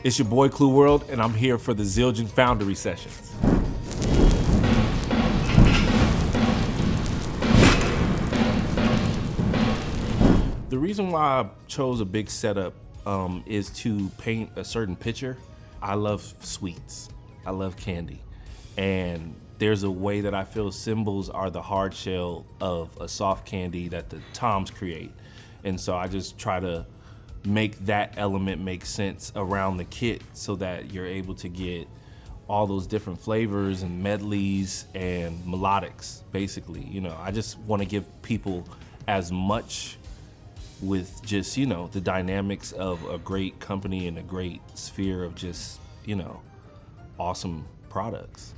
It's your boy Klue World, and I'm here for the Zildjian Foundry Sessions. The reason why I chose a big setup is to paint a certain picture. I love sweets. I love candy. And there's a way that I feel cymbals are the hard shell of a soft candy that the toms create. And so I just try to make that element make sense around the kit so that you're able to get all those different flavors and medleys and melodics, basically. You know, I just want to give people as much with just, you know, the dynamics of a great company and a great sphere of just, you know, awesome products.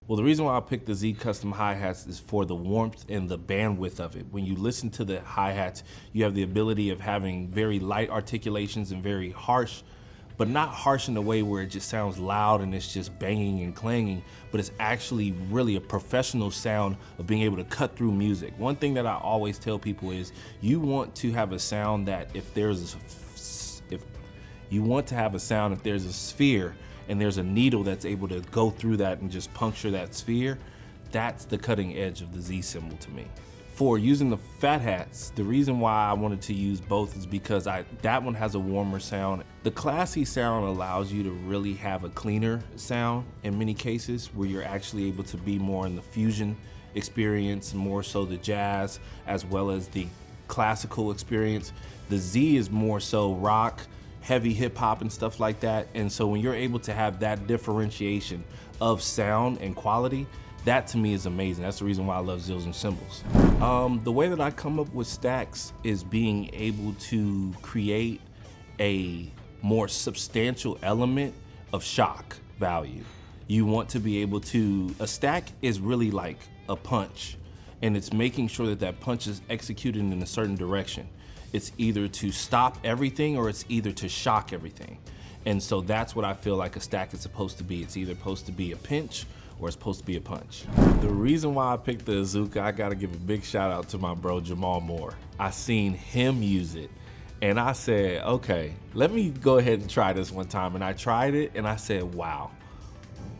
Well, the reason why I picked the Z Custom hi-hats is for the warmth and the bandwidth of it. When you listen to the hi-hats, you have the ability of having very light articulations and very harsh but not harsh in a way where it just sounds loud and it's just banging and clanging, but it's actually really a professional sound of being able to cut through music. One thing that I always tell people is you want to have a sound that if there's a sphere and there's a needle that's able to go through that and just puncture that sphere, that's the cutting edge of the Z cymbal to me. For using the fat hats, the reason why I wanted to use both is because that one has a warmer sound. The classy sound allows you to really have a cleaner sound in many cases, where you're actually able to be more in the fusion experience, more so the jazz, as well as the classical experience. The Z is more so rock, heavy hip hop and stuff like that. And so when you're able to have that differentiation of sound and quality, that to me is amazing. That's the reason why I love Zildjian cymbals. The way that I come up with stacks is being able to create a more substantial element of shock value. You want to be able to, a stack is really like a punch, and it's making sure that that punch is executed in a certain direction. It's either to stop everything or it's either to shock everything. And so that's what I feel like a stack is supposed to be. It's either supposed to be a pinch or it's supposed to be a punch. The reason why I picked the Azuka, I gotta give a big shout out to my bro, Jamal Moore. I seen him use it and I said, okay, let me go ahead and try this one time. And I tried it and I said, wow,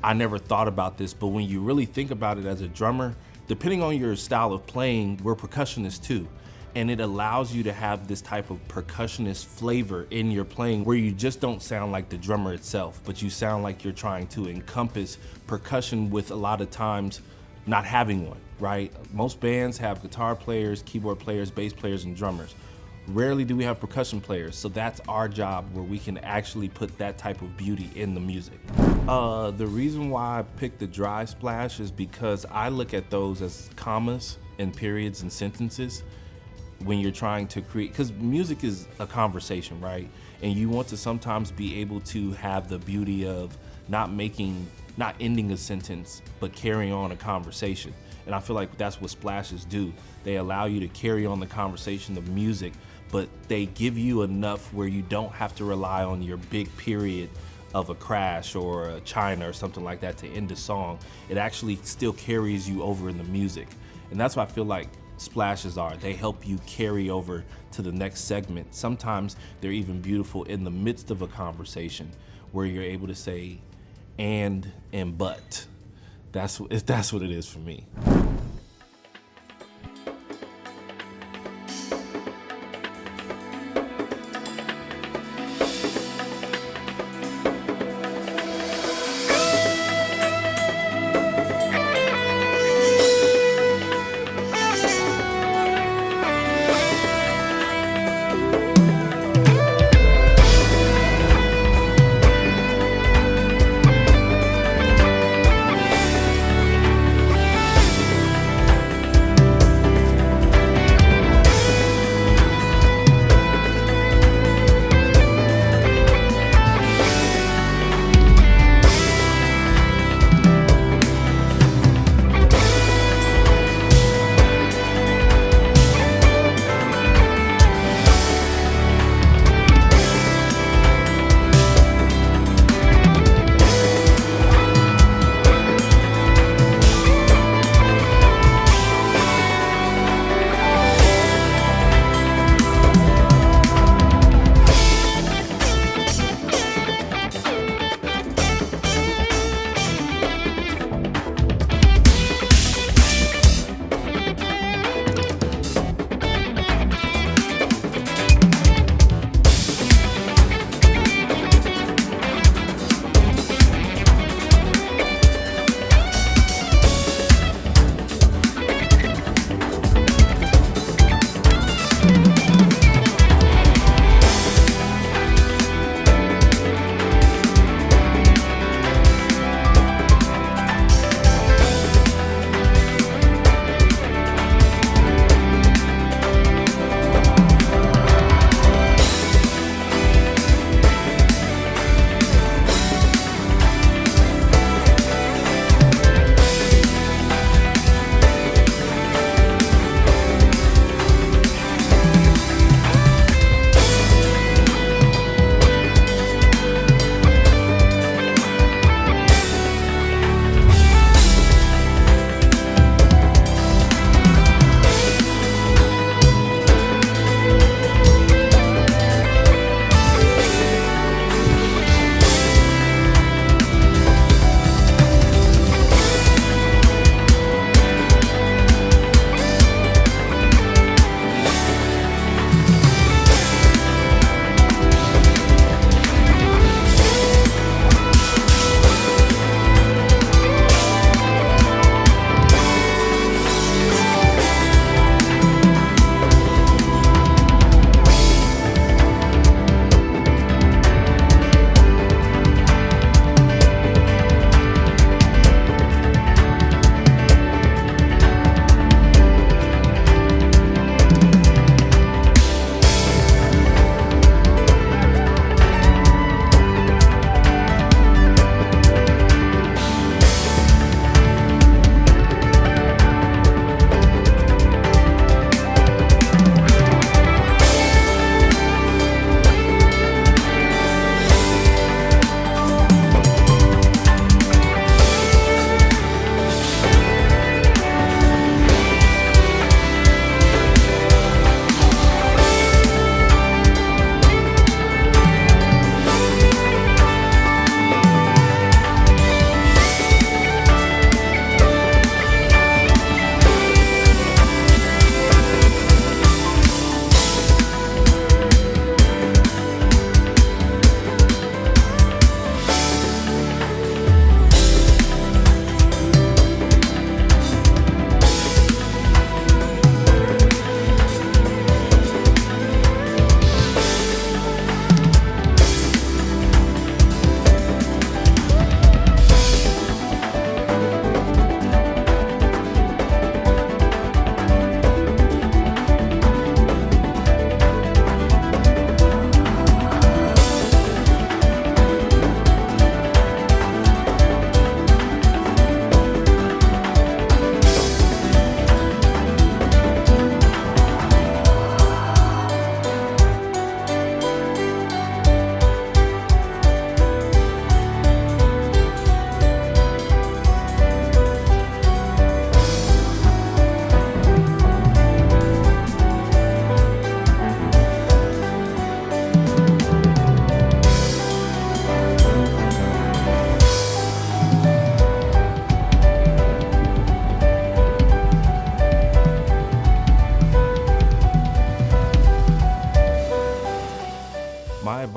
I never thought about this, but when you really think about it as a drummer, depending on your style of playing, we're percussionists too. And it allows you to have this type of percussionist flavor in your playing where you just don't sound like the drummer itself, but you sound like you're trying to encompass percussion with a lot of times not having one, right? Most bands have guitar players, keyboard players, bass players, and drummers. Rarely do we have percussion players, so that's our job where we can actually put that type of beauty in the music. The reason why I picked the dry splash is because I look at those as commas and periods and sentences when you're trying to create, because music is a conversation, right? And you want to sometimes be able to have the beauty of not ending a sentence, but carrying on a conversation. And I feel like that's what splashes do. They allow you to carry on the conversation of music, but they give you enough where you don't have to rely on your big period of a crash or a China or something like that to end a song. It actually still carries you over in the music. And that's why I feel like splashes are. They help you carry over to the next segment. Sometimes they're even beautiful in the midst of a conversation where you're able to say and but. That's what it is for me.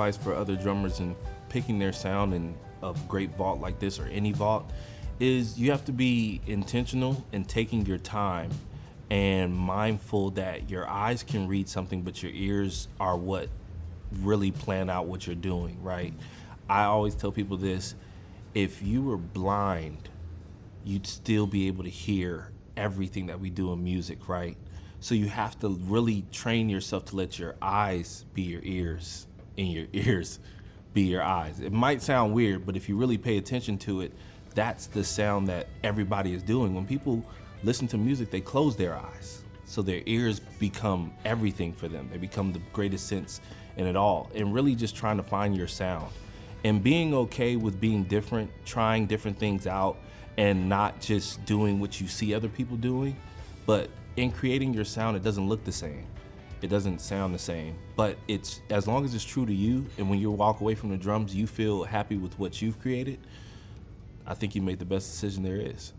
advice for other drummers in picking their sound in a great vault like this or any vault is you have to be intentional in taking your time and mindful that your eyes can read something, but your ears are what really plan out what you're doing, right? I always tell people this: if you were blind, you'd still be able to hear everything that we do in music, right? So you have to really train yourself to let your eyes be your ears and your ears be your eyes. It might sound weird, but if you really pay attention to it, that's the sound that everybody is doing. When people listen to music, they close their eyes. So their ears become everything for them. They become the greatest sense in it all. And really just trying to find your sound and being okay with being different, trying different things out, and not just doing what you see other people doing, but in creating your sound, it doesn't look the same. It doesn't sound the same, but it's as long as it's true to you, and when you walk away from the drums, you feel happy with what you've created, I think you made the best decision there is.